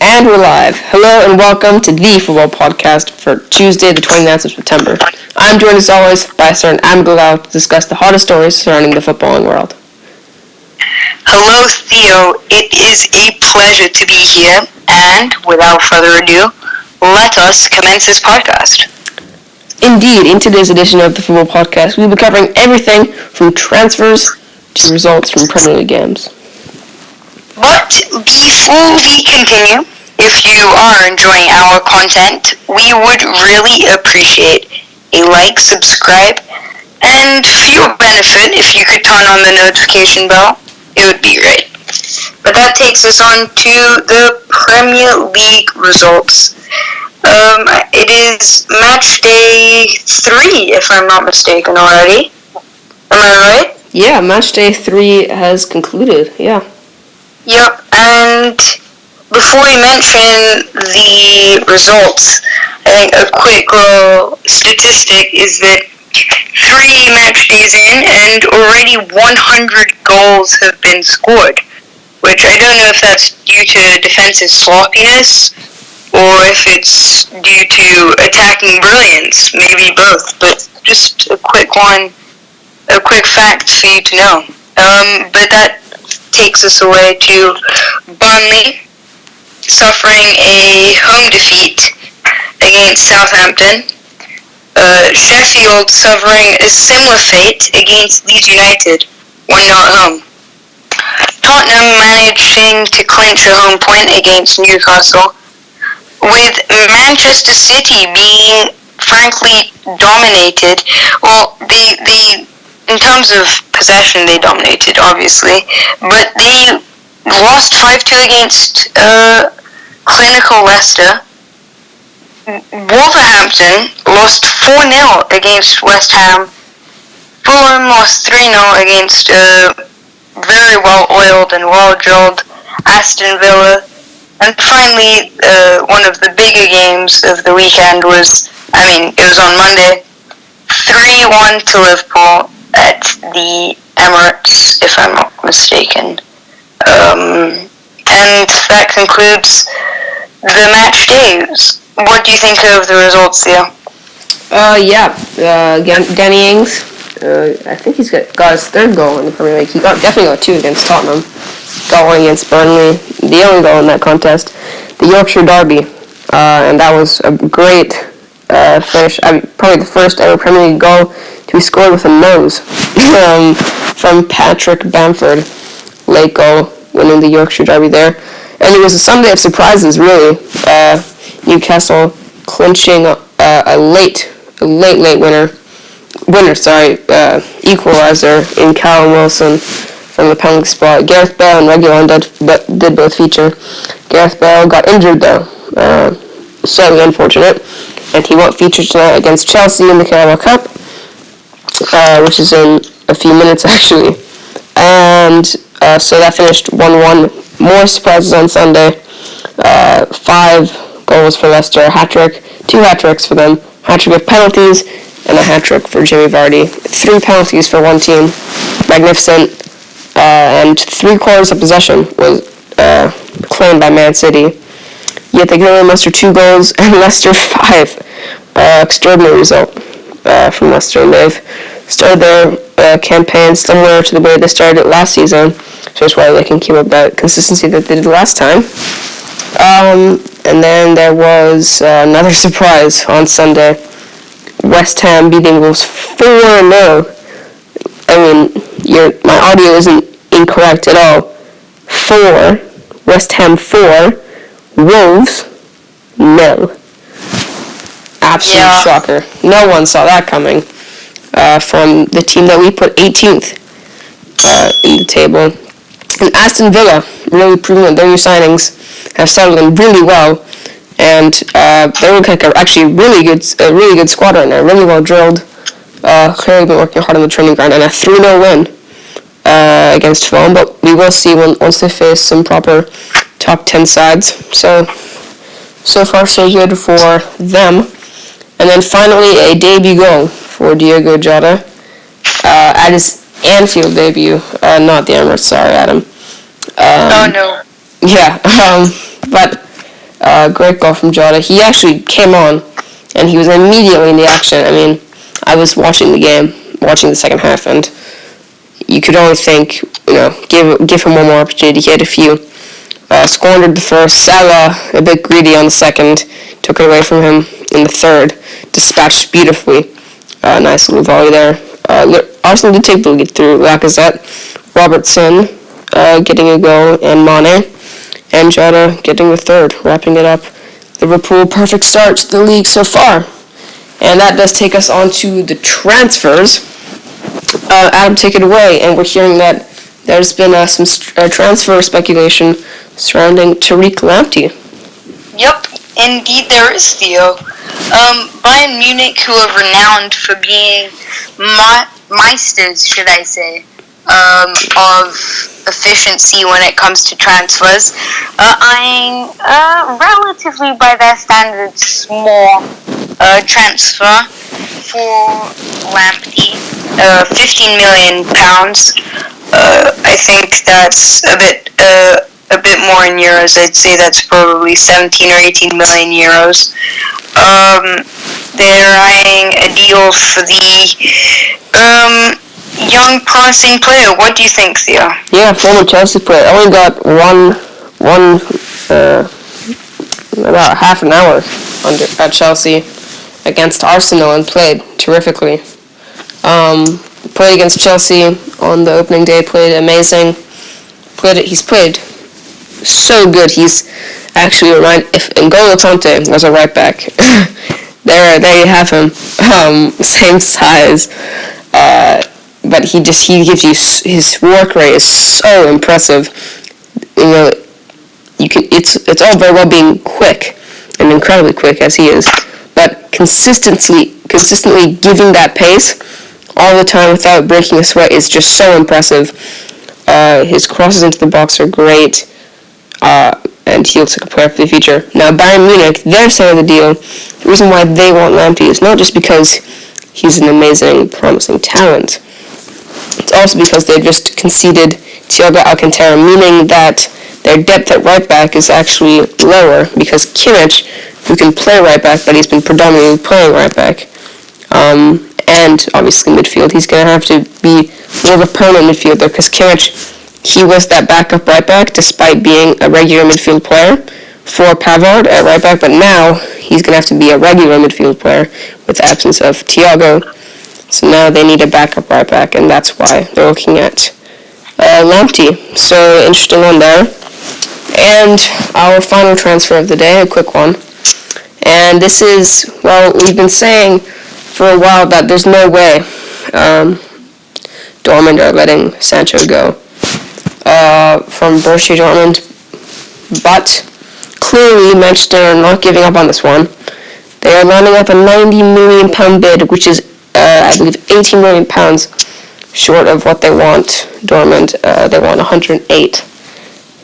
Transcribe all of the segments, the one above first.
And we're live. Hello and welcome to the Football Podcast for Tuesday, the 29th of September. I'm joined as always by Sir Amgalal to discuss the hottest stories surrounding the footballing world. Hello, Theo. It is a pleasure to be here, and without further ado, let us commence this podcast. Indeed, in today's edition of the Football Podcast, we'll be covering everything from transfers to results from Premier League games. But before we continue, if you are enjoying our content, we would really appreciate a like, subscribe, and for your benefit, if you could turn on the notification bell, it would be great. But that takes us on to the Premier League results. It is match day 3, if I'm not mistaken already. Am I right? Yeah, match day 3 has concluded, yeah. Yep, and before we mention the results, I think a quick little statistic is that 3 match days in and already 100 goals have been scored, which I don't know if that's due to defensive sloppiness or if it's due to attacking brilliance, maybe both, but just a quick fact for you to know. But that takes us away to Burnley suffering a home defeat against Southampton. Sheffield suffering a similar fate against Leeds United when not home. Tottenham managing to clinch a home point against Newcastle, with Manchester City being frankly dominated. Well, they in terms of possession, they dominated, obviously, but they lost 5-2 against clinical Leicester. Wolverhampton lost 4-0 against West Ham. Fulham lost 3-0 against very well-oiled and well-drilled Aston Villa. And finally, one of the bigger games of the weekend was on Monday, 3-1 to Liverpool at the Emirates, if I'm not mistaken. And that concludes the match days. What do you think of the results, Theo? Danny Ings, I think he's got his third goal in the Premier League. He definitely got 2 against Tottenham. Got 1 against Burnley, the only goal in that contest, the Yorkshire Derby, and that was a great finish. Probably the first ever Premier League goal to be scored with a nose from Patrick Bamford. Late goal, winning the Yorkshire Derby there. And it was a Sunday of surprises, really. Newcastle clinching a late equalizer in Callum Wilson from the penalty spot. Gareth Bale and Reguilon did both feature. Gareth Bale got injured though, slightly unfortunate, and he won't feature tonight against Chelsea in the Carabao Cup, which is in a few minutes actually. And so that finished 1-1. More surprises on Sunday. 5 goals for Leicester, 2 hat-tricks for them, hat-trick of penalties, and a hat-trick for Jimmy Vardy. 3 penalties for one team. Magnificent. And 3/4 of possession was claimed by Man City. Yet they can only muster 2 goals and Leicester 5. Extraordinary result from Leicester. And they've started their campaign similar to the way they started it last season, which is why they can keep up that consistency that they did last time. And then there was another surprise on Sunday. West Ham beating Wolves 4-0. My audio isn't incorrect at all. 4, West Ham 4, Wolves 0. Absolute shocker. No one saw that coming from the team that we put 18th in the table. And Aston Villa really proving that their new signings have settled in really well, and they look like a really good squad right now, really well drilled. Clearly been working hard on the training ground, and a 3-0 win against Fulham, but we will see once they face some proper top 10 sides. So far so good for them. And then finally a debut goal for Diogo Jota at his Anfield debut, not the Emirates, sorry Adam. Oh no. Yeah, but Great goal from Jota. He actually came on, and he was immediately in the action. I mean, I was watching the game, watching the second half, and you could only think, give him one more opportunity. He had a few. Squandered the first. Salah, a bit greedy on the second, took it away from him in the third. Dispatched beautifully. Nice little volley there. Arsenal did take the lead through Lacazette, Robertson getting a goal, and Mane, and Jota getting the third, wrapping it up. Liverpool, perfect start to the league so far. And that does take us on to the transfers. Adam, take it away. And we're hearing that there's been some transfer speculation surrounding Tariq Lamptey. Yep, indeed there is, Theo. Bayern Munich, who are renowned for being meisters, should I say, of efficiency when it comes to transfers, eyeing relatively, by their standards, small transfer for Lamptey, £15 million. I think that's a bit more in euros. I'd say that's probably 17 or 18 million euros. They're eyeing a deal for the young promising player. What do you think, Theo? Yeah, former Chelsea player. Only got about half an hour at Chelsea against Arsenal and played terrifically. Played against Chelsea on the opening day, played amazing. He's played so good. He's actually if N'Golo Kante was a right back, there you have him. Same size, but he gives you, his work rate is so impressive. It's all very well being quick and incredibly quick as he is, but consistently giving that pace all the time without breaking a sweat is just so impressive. His crosses into the box are great, and he looks like a player for the future. Now, Bayern Munich, their side of the deal, the reason why they want Lamptey is not just because he's an amazing, promising talent. It's also because they just conceded Thiago Alcantara, meaning that their depth at right back is actually lower, because Kimmich, who can play right back, but he's been predominantly playing right back, and obviously midfield, he's going to have to be more of a permanent midfielder, because Kimmich, he was that backup right back despite being a regular midfield player for Pavard at right back, but now he's going to have to be a regular midfield player with the absence of Thiago. So now they need a backup right back, and that's why they're looking at Lamptey. So interesting one there. And our final transfer of the day, a quick one. And this is, well, we've been saying for a while that there's no way Dortmund are letting Sancho go from Borussia Dortmund, but clearly Manchester are not giving up on this one. They are lining up a £90 million bid, which is, I believe, £18 million short of what they want. Dortmund, they want 108.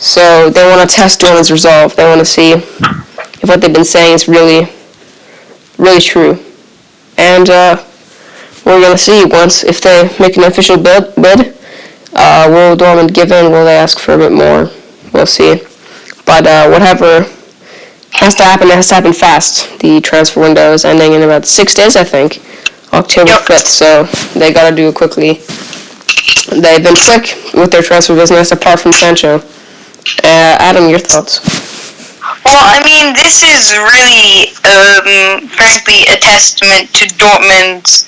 So they want to test Dortmund's resolve. They want to see if what they've been saying is really, really true. And we're going to see if they make an official bid. Will Dortmund give in? Will they ask for a bit more? We'll see. But whatever has to happen, it has to happen fast. The transfer window is ending in about 6 days, I think. October 5th, so they got to do it quickly. They've been quick with their transfer business, apart from Sancho. Adam, your thoughts? Well, I mean, this is really, frankly, a testament to Dortmund,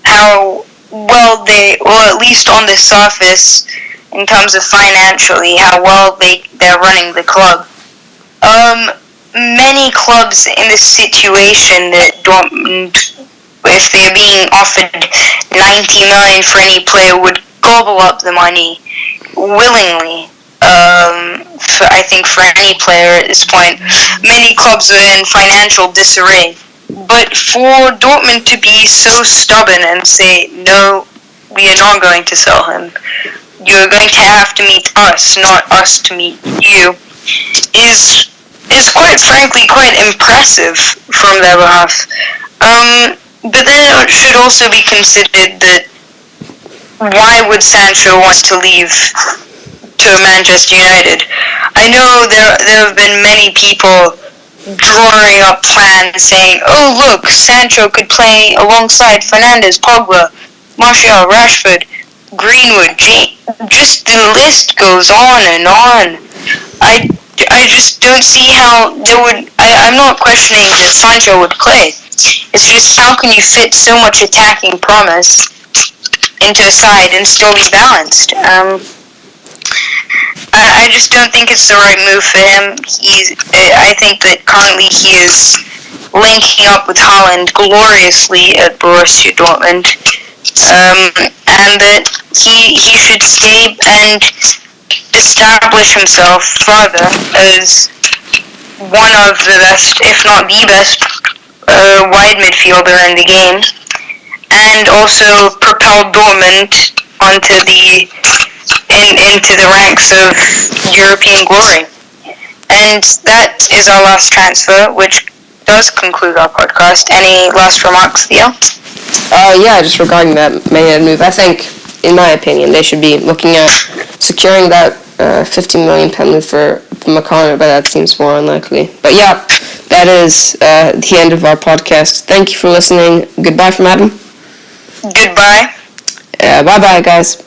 how well they, or at least on the surface, in terms of financially, how well they're running the club. Many clubs in this situation that Dortmund, if they're being offered 90 million for any player, would gobble up the money willingly. I think for any player at this point, many clubs are in financial disarray. But for Dortmund to be so stubborn and say, no, we are not going to sell him, you're going to have to meet us, not us to meet you, is quite frankly quite impressive from their behalf. But then it should also be considered that why would Sancho want to leave to Manchester United? I know there have been many people drawing up plans saying, oh look, Sancho could play alongside Fernandes, Pogba, Martial, Rashford, Greenwood, just the list goes on and on. I just don't see how they would. I'm not questioning that Sancho would play. It's just how can you fit so much attacking promise into a side and still be balanced? I just don't think it's the right move for him. I think that currently he is linking up with Haaland gloriously at Borussia Dortmund, and that he should stay and establish himself further as one of the best, if not the best, wide midfielder in the game, and also propel Dortmund onto into the ranks of European glory. And that is our last transfer, which does conclude our podcast. Any last remarks, Theo? Yeah, just regarding that Man United move, I think, in my opinion, they should be looking at securing that 15 million penalty for McConnell, but that seems more unlikely. But yeah, that is the end of our podcast. Thank you for listening. Goodbye from Adam. Goodbye. Bye-bye, guys.